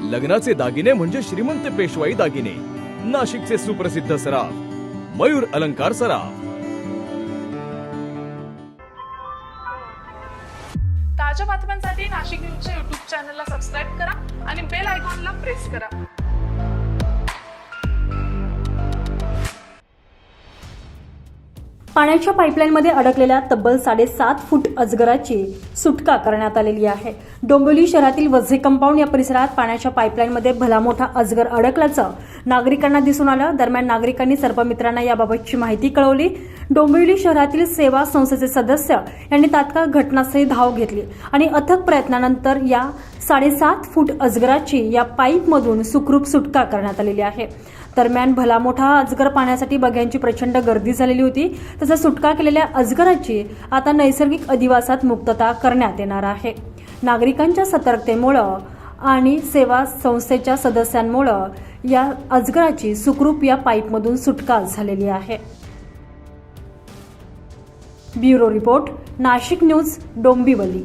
लग्नाचे दागिने म्हणजे श्रीमंत पेशवाई दागिने, नाशिकचे सुप्रसिद्ध सराफ मयूर अलंकार सराफ। ताज्या बातम्यांसाठी नाशिक न्यूजच्या YouTube चॅनलला सबस्क्राईब करा आणि बेल आयकॉनला प्रेस करा। पाण्याच्या पाईपलाईनमध्ये अडकलेल्या तब्बल 7.5 फूट अजगराची सुटका करण्यात आलेली आहे। डोंबिवली शहरातील वझे कंपाऊंड या परिसरात पाण्याच्या पाईपलाईनमध्ये भला मोठा अजगर अडकल्याचं नागरिकांना दिसून आलं। दरम्यान नागरिकांनी सर्पमित्रांना याबाबतची माहिती कळवली। डोंबिवली शहरातील सेवा संस्थेचे सदस्य यांनी तात्काळ घटनास्थळी धाव घेतली आणि अथक प्रयत्नानंतर या 7.5 फूट अजगराची या पाईपमधून सुखरूप सुटका करण्यात आलेली आहे। दरम्यान भला मोठा अजगर पाहण्यासाठी बघ्यांची प्रचंड गर्दी झालेली होती। तसंच सुटका केलेल्या अजगराची आता नैसर्गिक अधिवासात मुक्तता करण्यात येणार आहे। नागरिकांच्या सतर्कतेमुळे आणि सेवा संस्थेच्या सदस्यांमुळे या अजगराची सुखरूप या पाईपमधून सुटका झालेली आहे। Bureau report, Nashik news, Dombivli.